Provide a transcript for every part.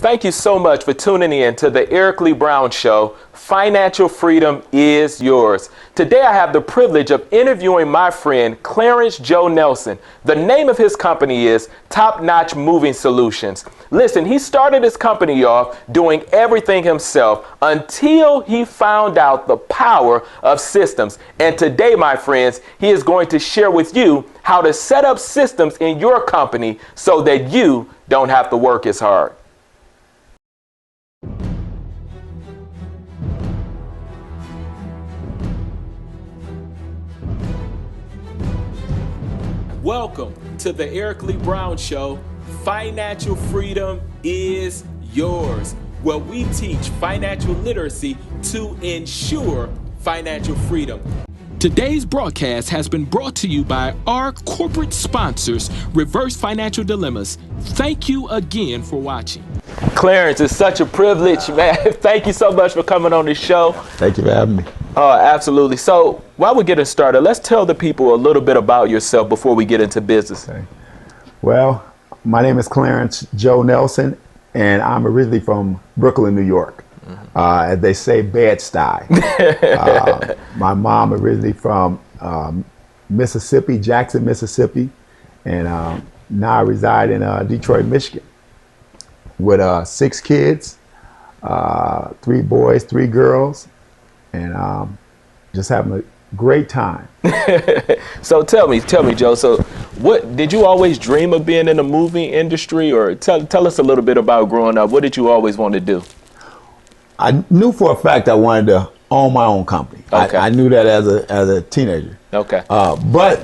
thank you so much for tuning in to the Eric Lee Brown Show. Financial freedom is yours. Today I have the privilege of interviewing my friend Clarence Joe Nelson. The name of his company is Top Notch Moving Solutions. Listen, he started his company off doing everything himself until he found out the power of systems. And today, my friends, he is going to share with you how to set up systems in your company so that you don't have to work as hard. Welcome to the Eric Lee Brown Show. Financial freedom is yours, where we teach financial literacy to ensure financial freedom. Today's broadcast has been brought to you by our corporate sponsors, Reverse Financial Dilemmas. Thank you again for watching. Clarence, it's such a privilege, man. Thank you so much for coming on the show. Thank you for having me. Oh, absolutely. So while we're getting started, let's tell the people a little bit about yourself before we get into business. Okay. Well, my name is Clarence Joe Nelson, and I'm originally from Brooklyn, New York. As they say, Bed-Stuy. My mom originally from Mississippi, Jackson, Mississippi, and now I reside in Detroit, Michigan, with 6 kids, 3 boys, 3 girls, and just having a great time. So tell me, Joe. So, what did you always dream of being in the movie industry, or tell us a little bit about growing up? What did you always want to do? I knew for a fact I wanted to own my own company. Okay. I knew that as a teenager. Okay. But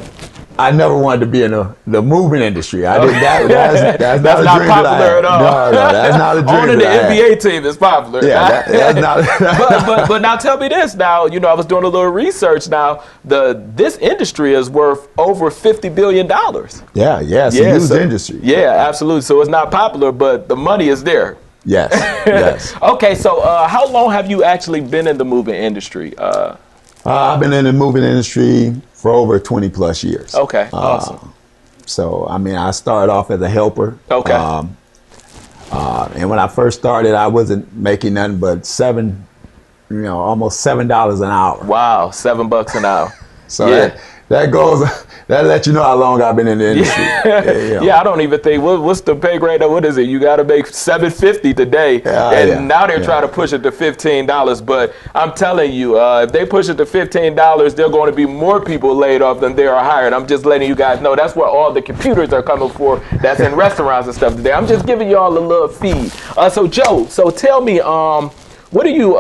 I never wanted to be in the moving industry. I didn't. That's not not popular at all. No, that's not a dream. Owning the NBA team is popular. Yeah, that's not. but now tell me this. Now, you know, I was doing a little research. Now, this industry is worth over $50 billion. Yeah, it's a huge industry. Yeah, absolutely. So it's not popular, but the money is there. Yes, yes. Okay, so how long have you actually been in the moving industry? I've been in the moving industry for over 20 plus years. Okay, awesome. So, I mean, I started off as a helper. Okay. And when I first started, I wasn't making nothing but almost $7 an hour. Wow, $7 an hour. So yeah. that lets you know how long I've been in the industry. Yeah, I don't even think, what's the pay grade? What is it? You got to make $7.50 today. Now they're trying to push it to $15. But I'm telling you, if they push it to $15, there are going to be more people laid off than there are hired. I'm just letting you guys know that's where all the computers are coming for. That's in restaurants and stuff today. I'm just giving you all a little feed. So Joe, tell me, what do you,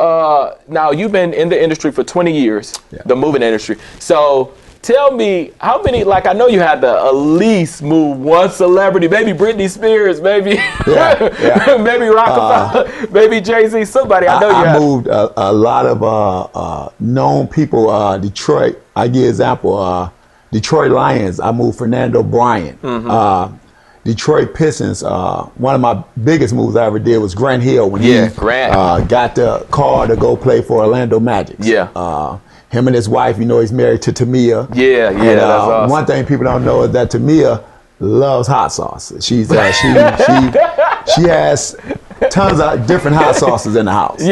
now you've been in the industry for 20 years, the moving industry. So tell me how many, like I know you had to at least move one celebrity, maybe Britney Spears, maybe maybe Rockefeller, maybe Jay-Z, somebody. I know you I moved a lot of known people, Detroit. I give example, Detroit Lions, I moved Fernando Bryant. Detroit Pistons, one of my biggest moves I ever did was Grant Hill when he got the call to go play for Orlando Magic. Him and his wife, you know, he's married to Tamia. That's awesome. One thing people don't know is that Tamia loves hot sauce. She has tons of different hot sauces in the house.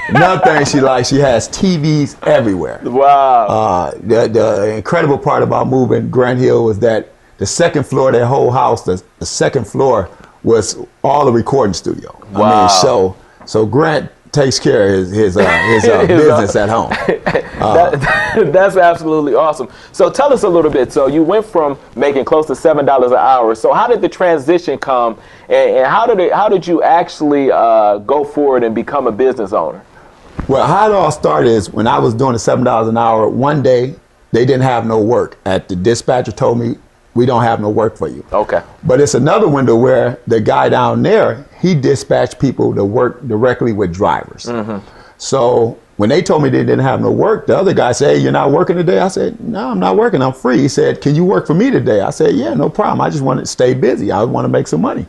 Another thing she likes, she has TVs everywhere. Wow. The incredible part about moving Grant Hill was that the second floor of that whole house, the second floor was all the recording studio. Wow. I mean, so Grant takes care of his business at home. That's absolutely awesome. So tell us a little bit. So you went from making close to $7 an hour. So how did the transition come, and how did you actually go forward and become a business owner? Well, how it all started is when I was doing the $7 an hour. One day they didn't have no work. The dispatcher told me, we don't have no work for you. Okay. But it's another window where the guy down there, he dispatched people to work directly with drivers. So when they told me they didn't have no work, the other guy said, hey, you're not working today? I said, no, I'm not working, I'm free. He said, can you work for me today? I said, yeah, no problem. I just want to stay busy. I want to make some money.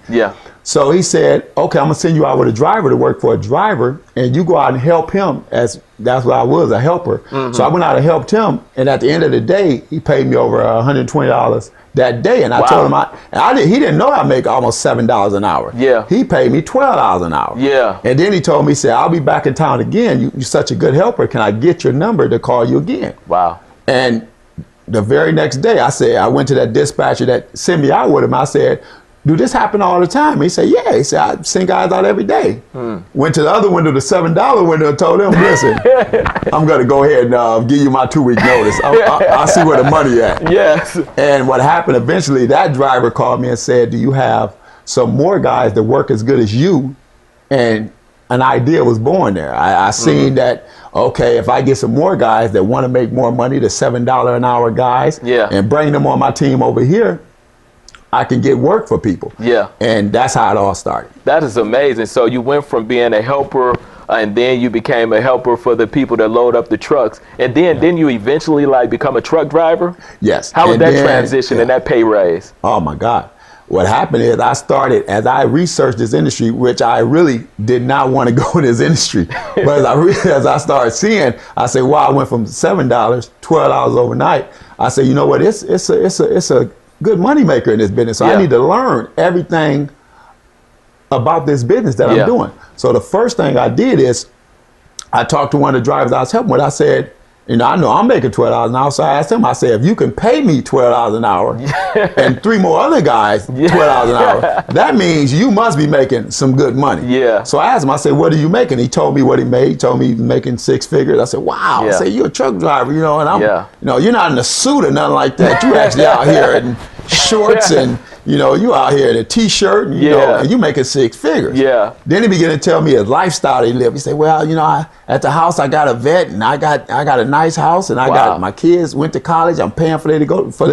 So he said, okay, I'm gonna send you out with a driver to work for a driver, and you go out and help him. As that's what I was, a helper. So I went out and helped him, and at the end of the day, he paid me over $120 that day. And I told him he didn't know I make almost $7 an hour. Yeah. He paid me $12 an hour. Yeah. And then he told me, he said, I'll be back in town again. You're such a good helper. Can I get your number to call you again? Wow. And the very next day, I went to that dispatcher that sent me out with him. I said, do this happen all the time? He said, yeah. He said, I send guys out every day. Went to the other window, the $7 window, and told him, listen, I'm going to go ahead and give you my 2-week notice. I'll see where the money at. Yes. And what happened eventually, that driver called me and said, do you have some more guys that work as good as you? And an idea was born there. I seen that, okay, if I get some more guys that want to make more money, the $7 an hour guys, and bring them on my team over here, I can get work for people. Yeah. And that's how it all started. That is amazing. So you went from being a helper and then you became a helper for the people that load up the trucks. And then didn't you eventually like become a truck driver? Yes. How was that transition and that pay raise? Oh my God. What happened is I started, as I researched this industry, which I really did not want to go in this industry. But as I started seeing, I said, wow, I went from $7, $12 overnight. I said, you know what, it's a good money maker in this business. So I need to learn everything about this business that I'm doing. So the first thing I did is I talked to one of the drivers I was helping with. I said, you know, I know I'm making $12 an hour. So I asked him, I said, if you can pay me $12 an hour and 3 more other guys $12 an hour, that means you must be making some good money. Yeah. So I asked him, I said, what are you making? He told me what he made. He told me he was making 6 figures. I said, wow. I said, you're a truck driver, you know, and I'm, you know, you're not in a suit or nothing like that. You actually out here in shorts and, you know, you out here in a t-shirt and, you know, and you making 6 figures. Yeah. Then he began to tell me his lifestyle he lived. He said, well, you know, at the house I got a vet and I got a nice house and I got my kids went to college. I'm paying for them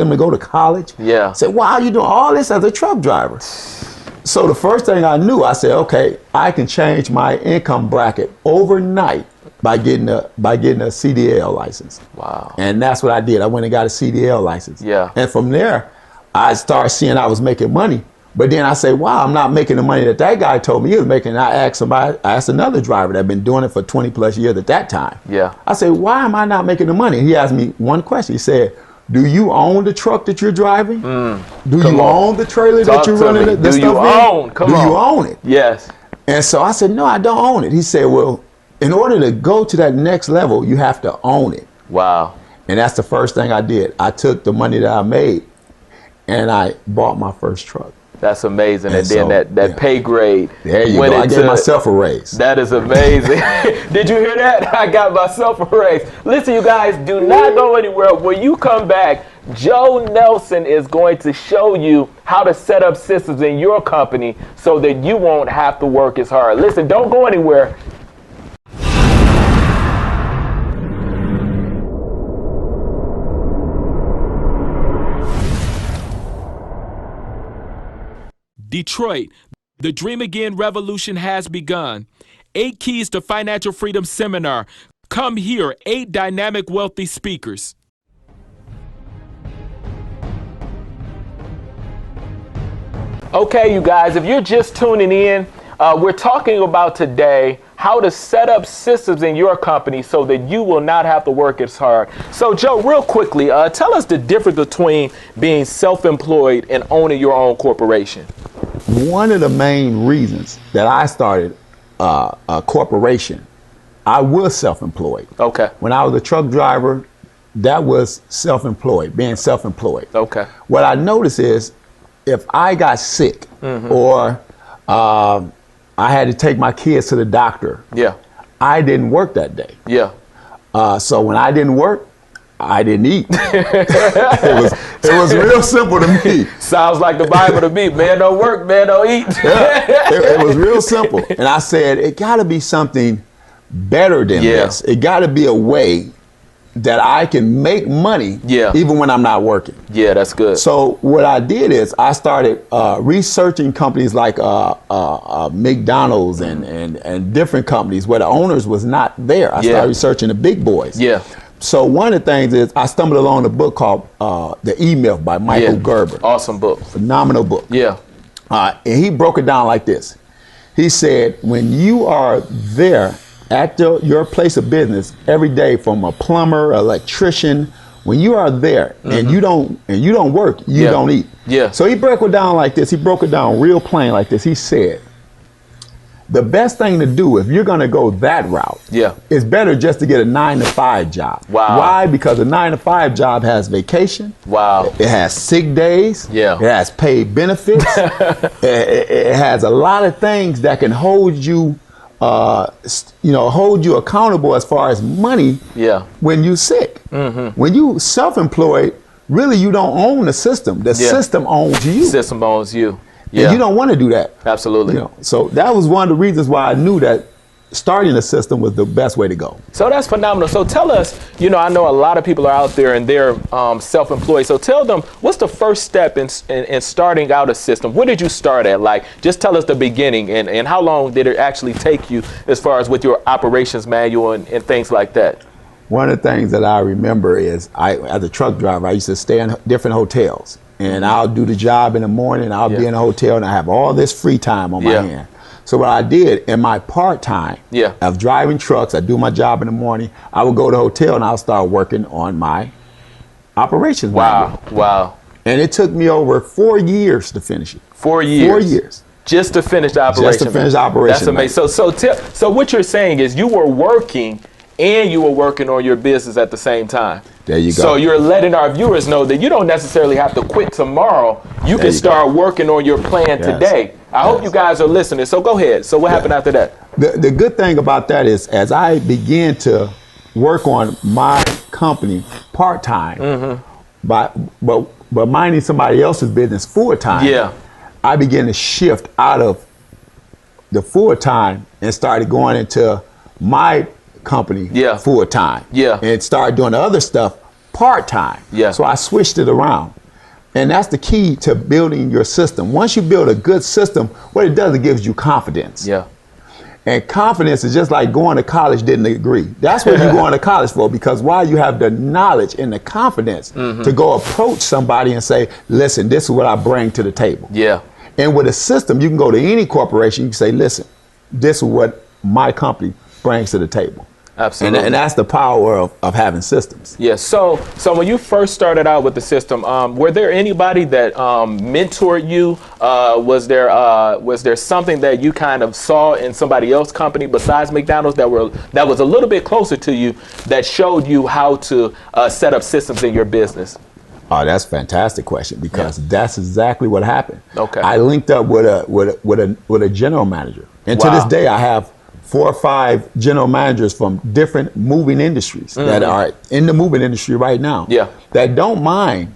to go to college. Yeah. I said, wow, you doing all this as a truck driver. So the first thing I knew, I said, okay, I can change my income bracket overnight by getting a CDL license. Wow. And that's what I did. I went and got a CDL license. Yeah. And from there, I started seeing I was making money. But then I say, wow, I'm not making the money that guy told me he was making. And I asked another driver that had been doing it for 20 plus years at that time. Yeah. I said, why am I not making the money? He asked me one question. He said, do you own the truck that you're driving? Do you own the trailer that you're running the stuff in? Do you own it? Yes. And so I said, no, I don't own it. He said, well, in order to go to that next level, you have to own it. Wow. And that's the first thing I did. I took the money that I made and I bought my first truck. That's amazing. And then so, that pay grade. There you go. I gave myself a raise. That is amazing. Did you hear that? I got myself a raise. Listen, you guys, do not go anywhere. When you come back, Joe Nelson is going to show you how to set up systems in your company so that you won't have to work as hard. Listen, don't go anywhere. Detroit, the Dream Again revolution has begun. 8 Keys to Financial Freedom seminar. Come hear 8 dynamic, wealthy speakers. Okay, you guys, if you're just tuning in, we're talking about today how to set up systems in your company so that you will not have to work as hard. So, Joe, real quickly, tell us the difference between being self-employed and owning your own corporation. One of the main reasons that I started a corporation, I was self-employed. Okay. When I was a truck driver, that was self-employed, being self-employed. Okay. What I noticed is if I got sick or I had to take my kids to the doctor, I didn't work that day. Yeah. So when I didn't work, I didn't eat. It was real simple to me. Sounds like the Bible to me. Man don't work, man don't eat. It was real simple. And I said, it got to be something better than this. It got to be a way that I can make money even when I'm not working. Yeah, that's good. So what I did is I started researching companies like McDonald's and different companies where the owners was not there. I started researching the big boys. Yeah. So one of the things is I stumbled along a book called The E-Myth by Michael Gerber. Awesome book. Phenomenal book. Yeah. And he broke it down like this. He said, when you are there at your place of business every day, from a plumber, electrician, when you are there and you don't work, you don't eat. Yeah. So he broke it down like this. He broke it down real plain like this. He said, the best thing to do if you're going to go that route, is better just to get a 9-to-5 job. Wow. Why? Because a 9-to-5 job has vacation. Wow. It has sick days. Yeah. It has paid benefits. it has a lot of things that can hold you, hold you accountable as far as money. Yeah. When you're sick. When you self-employed, really you don't own the system. The system owns you. System owns you. Yeah. And you don't want to do that. Absolutely. So that was one of the reasons why I knew that starting a system was the best way to go. So that's phenomenal. So tell us, I know a lot of people are out there and they're self-employed. So tell them, what's the first step in starting out a system? What did you start at? Like, just tell us the beginning and how long did it actually take you as far as with your operations manual and things like that? One of the things that I remember is as a truck driver, I used to stay in different hotels. And I'll do the job in the morning, I'll be in a hotel, and I have all this free time on my hand. So what I did in my part-time of driving trucks, I do my job in the morning, I would go to the hotel and I'll start working on my operations manual. Wow. And it took me over 4 years to finish it. 4 years? 4 years. Just to finish the operation? Just to finish the operation. That's amazing. So what you're saying is you were working and you were working on your business at the same time. There you go. So you're letting our viewers know that you don't necessarily have to quit tomorrow. You can start working on your plan today. I hope you guys are listening. So go ahead. So what happened after that? The good thing about that is, as I began to work on my company part-time, but minding somebody else's business full-time, I began to shift out of the full-time and started going into my company full time and started doing the other stuff part-time. So I switched it around, and that's the key to building your system. Once you build a good system, what it does, it gives you confidence. And confidence is just like going to college, didn't agree. That's what you're going to college for, because while you have the knowledge and the confidence to go approach somebody and say, listen, this is what I bring to the table. And with a system, you can go to any corporation, you can say, listen, this is what my company brings to the table. Absolutely. And that's the power of having systems. So when you first started out with the system, were there anybody that mentored you? Was there something that you kind of saw in somebody else's company besides McDonald's that was a little bit closer to you that showed you how to set up systems in your business? Oh, that's a fantastic question, because that's exactly what happened. Okay. I linked up with a general manager, and to this day I have 4 or 5 general managers from different moving industries that are in the moving industry right now that don't mind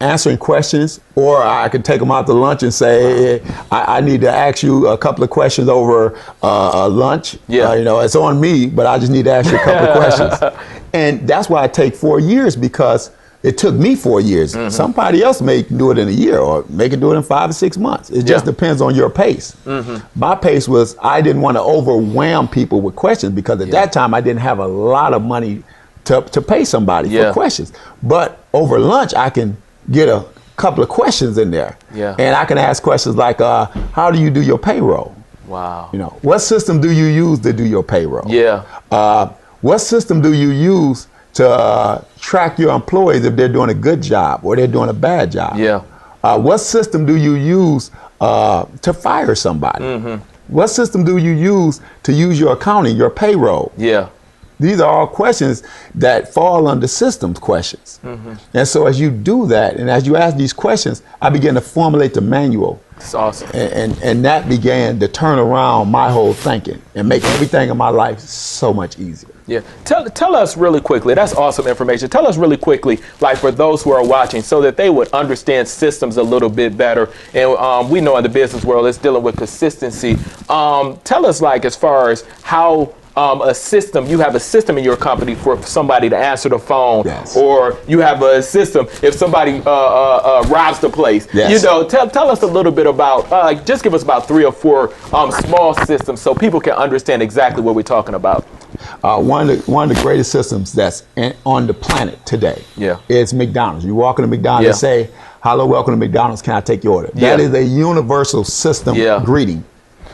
answering questions, or I could take them out to lunch and say, hey, I need to ask you a couple of questions over lunch. It's on me, but I just need to ask you a couple of questions. And that's why I take 4 years, because it took me 4 years. Somebody else may do it in a year, or may can do it in 5 or 6 months. It just depends on your pace. My pace was, I didn't want to overwhelm people with questions, because at that time I didn't have a lot of money to pay somebody for questions. But over lunch, I can get a couple of questions in there. And I can ask questions like, how do you do your payroll? Wow. What system do you use to do your payroll? What system do you use to track your employees if they're doing a good job or they're doing a bad job? What system do you use to fire somebody? What system do you use to use your accounting, your payroll? These are all questions that fall under systems questions. And so as you do that, and as you ask these questions, I began to formulate the manual. That's awesome. And that began to turn around my whole thinking and make everything in my life so much easier. Tell us really quickly, that's awesome information. Tell us really quickly, like for those who are watching, so that they would understand systems a little bit better. And we know in the business world, it's dealing with consistency. Tell us, like, as far as how a system, you have a system in your company for somebody to answer the phone, or you have a system if somebody robs the place. Tell us a little bit about, just give us about 3 or 4 small systems so people can understand exactly what we're talking about. One of the greatest systems that's on the planet today is McDonald's. You walk into McDonald's and say, hello, welcome to McDonald's, can I take your order? That is a universal system greeting.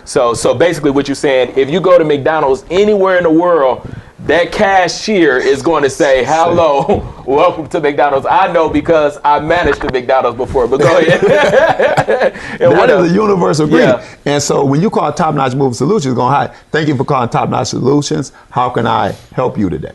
So basically what you're saying, if you go to McDonald's anywhere in the world, that cashier is going to say, hello, welcome to McDonald's. I know because I managed the McDonald's before, but go ahead. That is a universal greeting. And so when you call Top Notch Moving Solutions, going, hi, thank you for calling Top Notch Solutions. How can I help you today?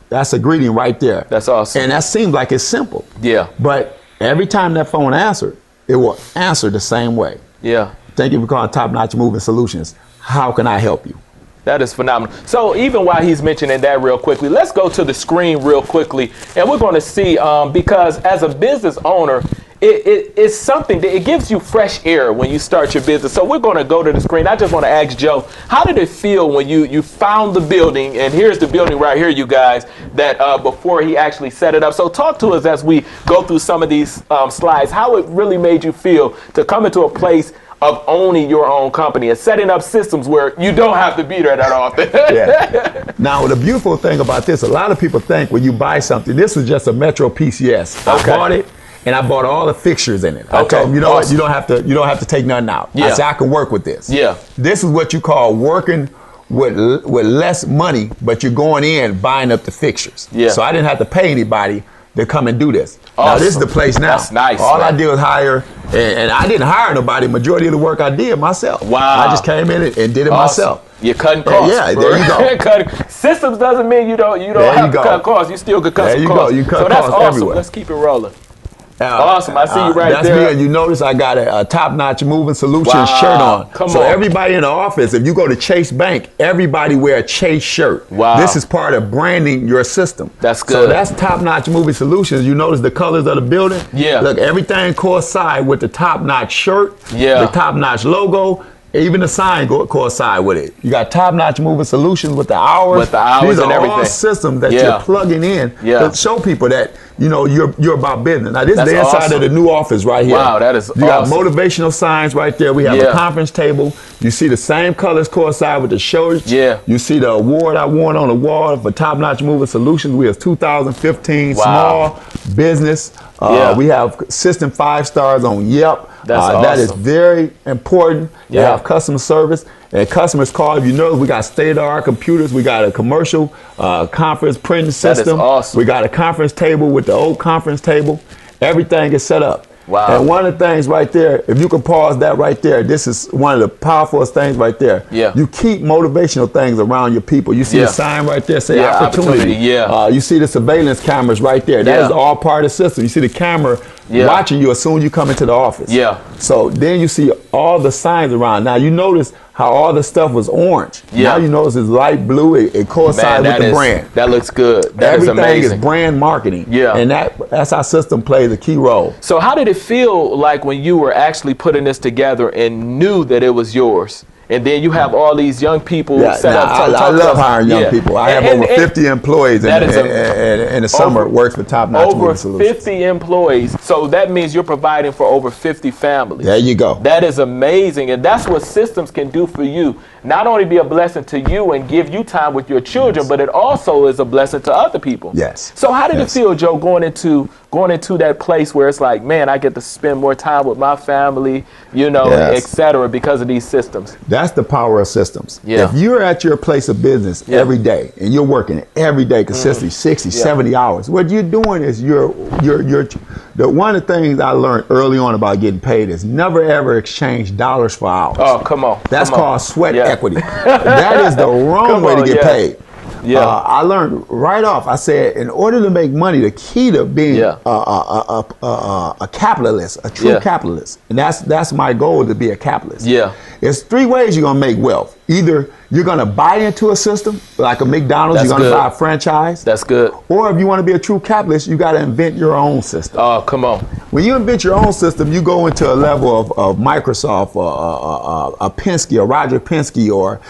That's a greeting right there. That's awesome. And that seems like it's simple. Yeah. But every time that phone answered, it will answer the same way. Yeah. Thank you for calling Top Notch Moving Solutions. How can I help you? That is phenomenal. So even while he's mentioning that real quickly, let's go to the screen real quickly. And we're going to see, because as a business owner, it's something that it gives you fresh air when you start your business. So we're going to go to the screen. I just want to ask Joe, how did it feel when you found the building? And here's the building right here, you guys, that before he actually set it up. So talk to us as we go through some of these slides, how it really made you feel to come into a place of owning your own company and setting up systems where you don't have to be there that often. Now, the beautiful thing about this, a lot of people think when you buy something, this is just a Metro PCS. I bought it and I bought all the fixtures in it. I told them, you know what, you don't have to take nothing out. I said, I can work with this. This is what you call working with less money, but you're going in buying up the fixtures. So I didn't have to pay anybody to come and do this. Now this is the place now. That's nice. All I did was hire, and I didn't hire nobody. Majority of the work I did myself. Wow. I just came in and did it myself. You're cutting costs. Yeah, there you go. Systems doesn't mean you don't have to cut costs. You still could cut some costs. There you go. You cut so that's costs awesome. everywhere. Let's keep it rolling. Awesome. I see you right that's there. That's me, and you notice I got a Top Notch Moving Solutions shirt on. So everybody in the office, if you go to Chase Bank, everybody wear a Chase shirt. Wow. This is part of branding your system. That's good. So that's Top Notch Moving Solutions. You notice the colors of the building? Yeah. Look, everything coincide with the Top Notch shirt, the Top Notch logo. Even the sign coincide with it. You got Top Notch Moving Solutions with the hours. With the hours These and are everything. all systems that you're plugging in to show people that you're about business. Now this is the inside of the new office right here. Wow, that is You got motivational signs right there. We have a conference table. You see the same colors coincide with the shirts. You see the award I won on the wall for Top Notch Moving Solutions. We have 2015 small business. We have system 5 stars on Yelp. That is very important. You have customer service and customers call. If you know, we got state-of-the-art computers. We got a commercial conference printing system. That is awesome. We got a conference table with the old conference table. Everything is set up. Wow. And one of the things right there, if you can pause that right there, this is one of the powerful things right there. You keep motivational things around your people. You see the sign right there, say opportunity. You see the surveillance cameras right there. That is all part of the system. You see the camera watching you as soon as you come into the office. So then you see all the signs around. Now you notice how all the stuff was orange. Now you notice it's light blue. It coincides with the brand. That looks good. Everything is brand marketing. And that's our system plays a key role. So how did it feel like when you were actually putting this together and knew that it was yours? And then you have all these young people set up. I love hiring young people. I have over 50 employees in the summer works for Top Notch Moving Solutions. Over 50 employees. So that means you're providing for over 50 families. There you go. That is amazing. And that's what systems can do for you. Not only be a blessing to you and give you time with your children, but it also is a blessing to other people. So how did it feel, Joe, going into that place where it's like, man, I get to spend more time with my family, et cetera, because of these systems? That's the power of systems. If you're at your place of business every day and you're working every day consistently, 60, 70 hours, what you're doing is one of the things I learned early on about getting paid is never ever exchange dollars for hours. Oh, come on. That's called sweat equity. That is the wrong way to get paid. I learned right off. I said, in order to make money, the key to being a capitalist, a true capitalist, and that's my goal, to be a capitalist. There's 3 ways you're gonna make wealth. Either you're gonna buy into a system, like a McDonald's, you're gonna buy a franchise. That's good. Or if you want to be a true capitalist, you gotta invent your own system. Oh, come on. When you invent your own system, you go into a level of Microsoft, a Penske, or Roger Penske, or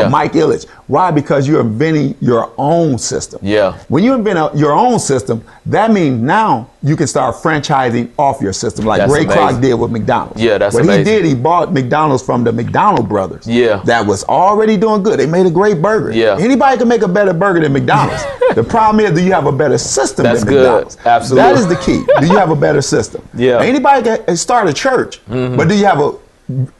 Mike Ilitch. Why? Because you're inventing your own system. When you invent your own system, that means now you can start franchising off your system, like That's Ray amazing. Kroc did with McDonald's. Yeah, that's what amazing. he did. He bought McDonald's from the McDonald brothers. Yeah. That was already doing good. They made a great burger. Yeah. Anybody can make a better burger than McDonald's. The problem is, do you have a better system That's than good. McDonald's? Absolutely. That is the key. Do you have a better system? Yeah. Anybody can start a church, but do you have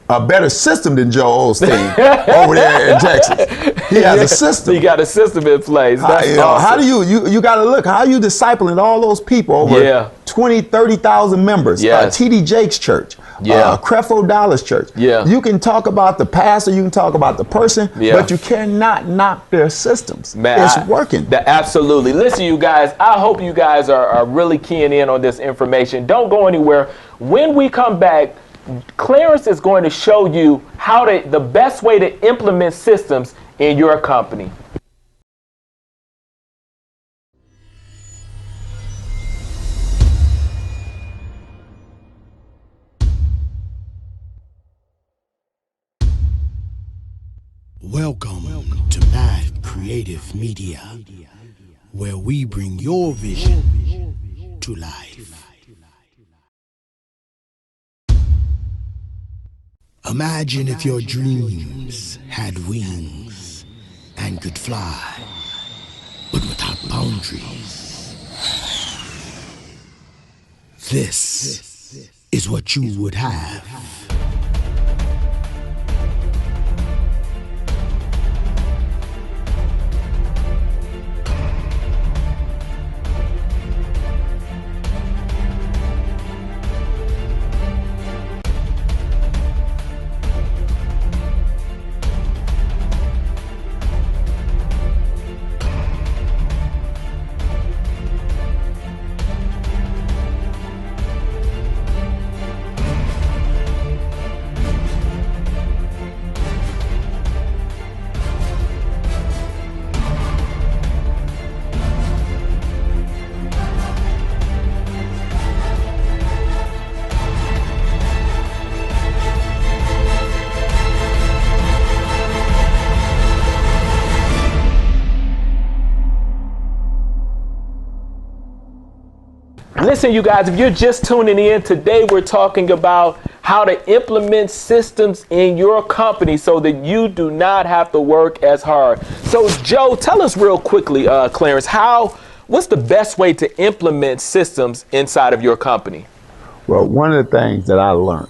a better system than Joe Osteen over there in Texas? He has a system. You got a system in place. That's awesome. How do you got to look, how are you discipling all those people over 20, 30,000 members? Yes. T.D. Jakes Church, Creflo Dollar's church. Yeah. You can talk about the pastor, you can talk about the person, Yeah. but you cannot knock their systems. Man, it's working. Absolutely. Listen, you guys, I hope you guys are really keying in on this information. Don't go anywhere. When we come back, Clarence is going to show you how the best way to implement systems in your company. Welcome to Mad Creative Media, where we bring your vision to life. Imagine if your dreams had wings and could fly, but without boundaries. This is what you would have. Listen, you guys, if you're just tuning in, today we're talking about how to implement systems in your company so that you do not have to work as hard. So, Joe, tell us real quickly, Clarence, what's the best way to implement systems inside of your company? Well, one of the things that I learned,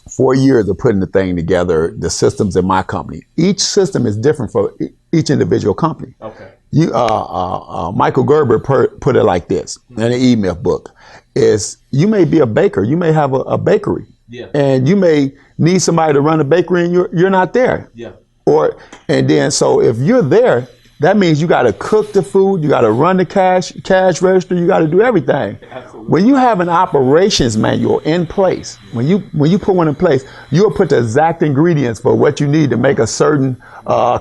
4 years of putting the thing together, the systems in my company, each system is different for each individual company. Okay. Michael Gerber put it like this in an E-Myth book: is you may be a baker, you may have a bakery, and you may need somebody to run a bakery, and you're not there. And then so if you're there, that means you got to cook the food, you got to run the cash register, you got to do everything. Absolutely. When you have an operations manual in place, when you put one in place, you'll put the exact ingredients for what you need to make a certain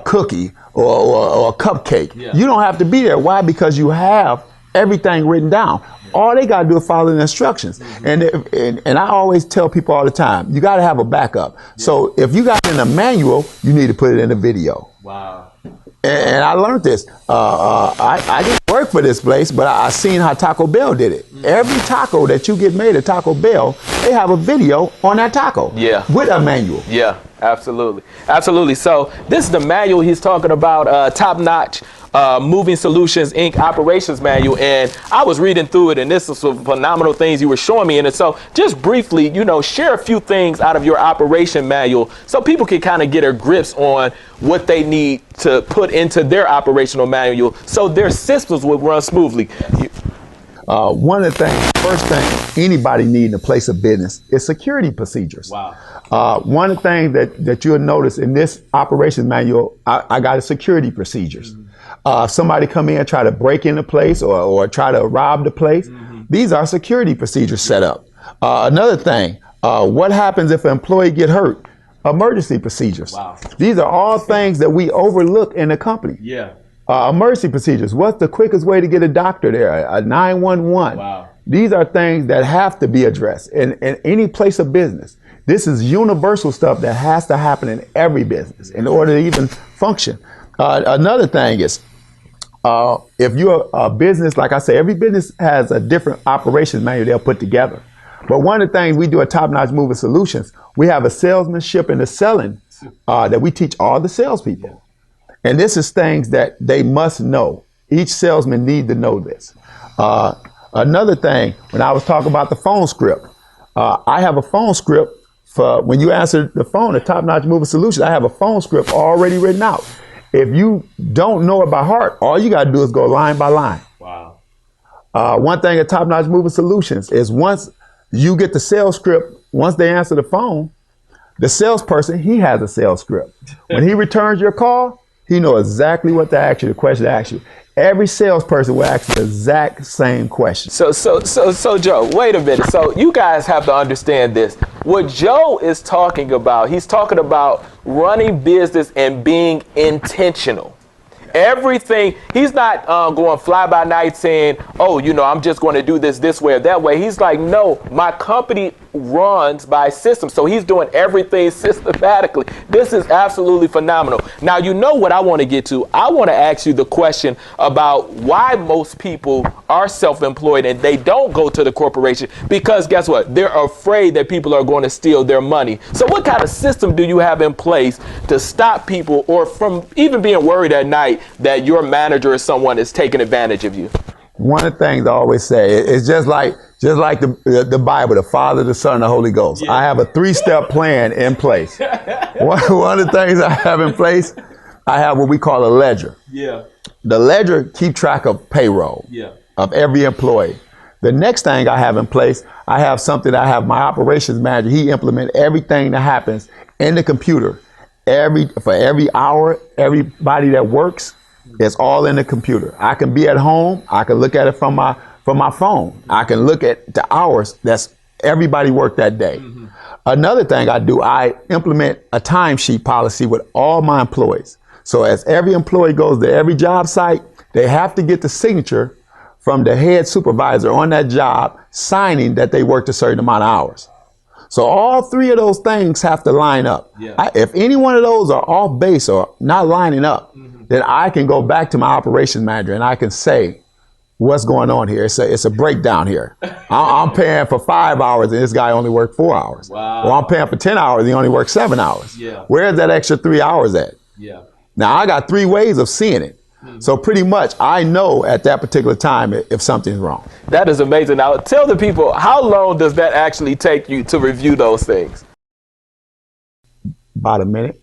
cookie or a cupcake. You don't have to be there. Why? Because you have everything written down. All they got to do is follow the instructions. And I always tell people all the time, you got to have a backup. So if you got it in a manual, you need to put it in a video. Wow. And I learned this. I didn't work for this place, but I seen how Taco Bell did it. Every taco that you get made at Taco Bell, they have a video on that taco. With a manual. Absolutely. Absolutely. So this is the manual he's talking about, Top Notch Moving Solutions Inc. Operations Manual. And I was reading through it, and this is some phenomenal things you were showing me in it. So just briefly, share a few things out of your operation manual so people can kind of get their grips on what they need to put into their operational manual so their systems will run smoothly. One of the things, first thing anybody need in a place of business is security procedures. Wow. One of the things that you'll notice in this operations manual, I got a security procedures. Somebody come in and try to break into place or try to rob the place. These are security procedures set up. Another thing, what happens if an employee get hurt? Emergency procedures. Wow. These are all things that we overlook in the company. Emergency procedures. What's the quickest way to get a doctor there? A 911. Wow. These are things that have to be addressed in any place of business. This is universal stuff that has to happen in every business in order to even function. Another thing is, If you're a business, like I say, every business has a different operations manual they'll put together. But one of the things we do at Top Notch Moving Solutions, we have a salesmanship and a selling that we teach all the salespeople. And this is things that they must know. Each salesman needs to know this. Another thing, when I was talking about the phone script, I have a phone script for when you answer the phone at Top Notch Moving Solutions. I have a phone script already written out. If you don't know it by heart, all you got to do is go line by line. Wow. One thing at Top Notch Moving Solutions is once you get the sales script, once they answer the phone, the salesperson, he has a sales script. When he returns your call, he knows exactly what to ask you, the question to ask you. Every salesperson will ask the exact same question. So Joe, wait a minute. So you guys have to understand this. What Joe is talking about, he's talking about running business and being intentional. Everything, he's not going fly by night saying, oh, you know, I'm just going to do this way or that way. He's like, no, my company runs by systems. So he's doing everything systematically. This is absolutely phenomenal. Now, you know what I want to get to? I want to ask you the question about why most people are self-employed and they don't go to the corporation, because guess what? They're afraid that people are going to steal their money. So what kind of system do you have in place to stop people or from even being worried at night that your manager or someone is taking advantage of you? One of the things I always say, it's just like the Bible, the Father, the Son, and the Holy Ghost. Yeah. I have a 3-step plan in place. One of the things I have in place, I have what we call a ledger. Yeah. The ledger keep track of payroll of every employee. The next thing I have in place, I have something I have my operations manager. He implement everything that happens in the computer. For every hour, everybody that works, it's all in the computer. I can be at home. I can look at it from my phone. I can look at the hours that's everybody worked that day. Mm-hmm. Another thing I do, I implement a timesheet policy with all my employees. So as every employee goes to every job site, they have to get the signature from the head supervisor on that job signing that they worked a certain amount of hours. So all 3 of those things have to line up. Yeah. If any one of those are off base or not lining up, then I can go back to my operations manager and I can say, what's going on here? It's a breakdown here. I'm paying for 5 hours and this guy only worked 4 hours. Wow. Or I'm paying for 10 hours, he only worked 7 hours. Yeah. Where's that extra 3 hours at? Yeah. Now I got 3 ways of seeing it. So pretty much I know at that particular time if something's wrong. That is amazing. Now tell the people, how long does that actually take you to review those things? About a minute.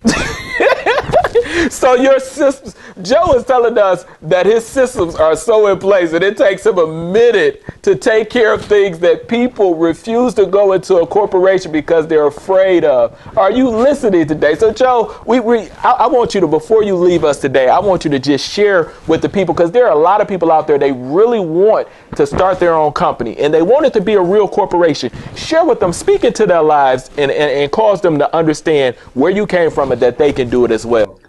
So your systems, Joe is telling us that his systems are so in place and it takes him a minute to take care of things that people refuse to go into a corporation because they're afraid of. Are you listening today? So Joe, I want you to, before you leave us today, I want you to just share with the people, because there are a lot of people out there, they really want to start their own company and they want it to be a real corporation. Share with them, speak into their lives and cause them to understand where you came from and that they can do it as well.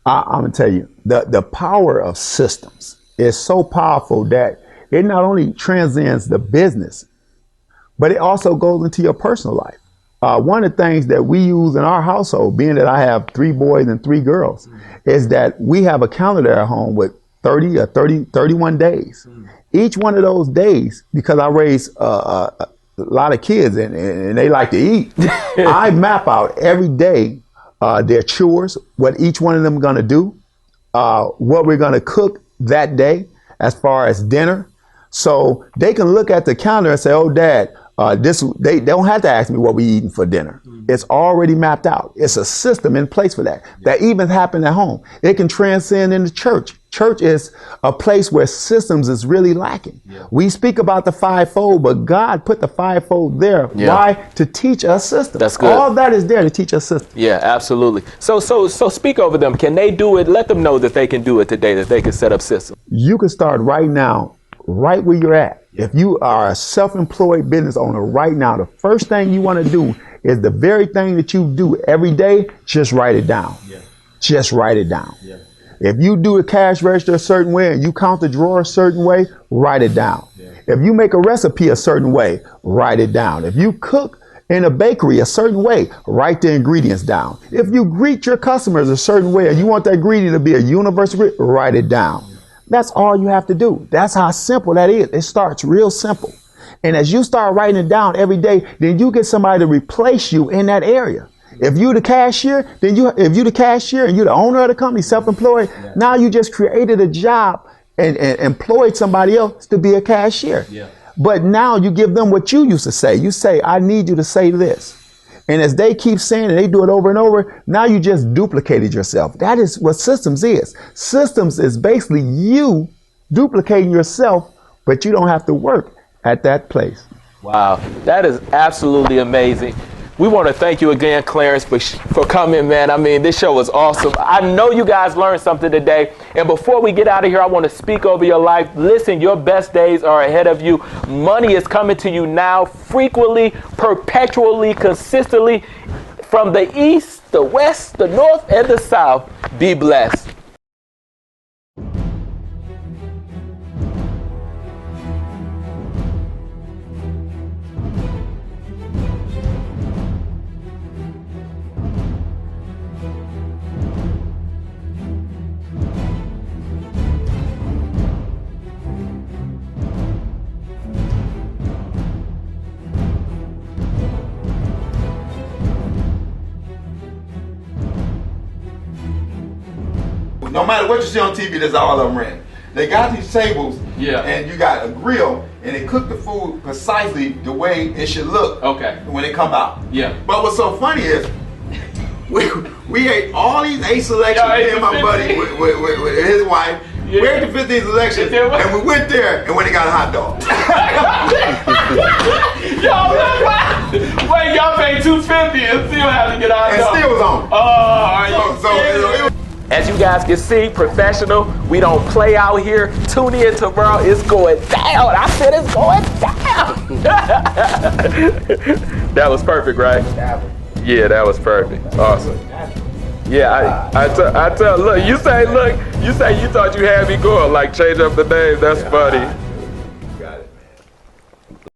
I'm going to tell you, the power of systems is so powerful that it not only transcends the business, but it also goes into your personal life. One of the things that we use in our household, being that I have 3 boys and 3 girls, is that we have a calendar at home with 31 days. Each one of those days, because I raise a lot of kids and they like to eat, I map out every day their chores, what each one of them are going to do, what we're going to cook that day as far as dinner. So they can look at the calendar and say, oh, Dad, they don't have to ask me what we're eating for dinner. It's already mapped out. It's a system in place for that. That even happen at home. It can transcend into church. Church is a place where systems is really lacking. We speak about the 5-fold, but God put the 5-fold there. Why? To teach us systems. That's good. All that is there to teach us systems. Yeah, absolutely. So speak over them. Can they do it? Let them know that they can do it today, that they can set up systems. You can start right now, right where you're at. If you are a self-employed business owner right now, the first thing you want to do is the very thing that you do every day, just write it down. Just write it down. If you do the cash register a certain way and you count the drawer a certain way, write it down. If you make a recipe a certain way, write it down. If you cook in a bakery a certain way, write the ingredients down. If you greet your customers a certain way and you want that greeting to be a universal greeting, write it down. That's all you have to do. That's how simple that is. It starts real simple. And as you start writing it down every day, then you get somebody to replace you in that area. If you the cashier, then if you the cashier and you're the owner of the company, self-employed, now you just created a job and employed somebody else to be a cashier. Yeah. But now you give them what you used to say. You say, I need you to say this. And as they keep saying it, they do it over and over, now you just duplicated yourself. That is what systems is. Systems is basically you duplicating yourself, but you don't have to work at that place. Wow, that is absolutely amazing. We want to thank you again, Clarence, for coming, man. I mean, this show was awesome. I know you guys learned something today. And before we get out of here, I want to speak over your life. Listen, your best days are ahead of you. Money is coming to you now, frequently, perpetually, consistently, from the east, the west, the north, and the south. Be blessed. No matter what you see on TV, there's all of them ran. They got these tables, and you got a grill, and they cook the food precisely the way it should look when it come out. Yeah. But what's so funny is, we ate all these 8 selections, me and my buddy with his wife. Yeah. We ate the 15 selections, and we went there, and when they got a hot dog. Wait, y'all paid $2.50 and still had to get a hot dog. And still was on. It was. As you guys can see, professional, we don't play out here. Tune in tomorrow, it's going down. I said it's going down. That was perfect, right? Yeah, that was perfect. Awesome. Yeah, I tell, look, you say you thought you had me going, like change up the name. That's funny.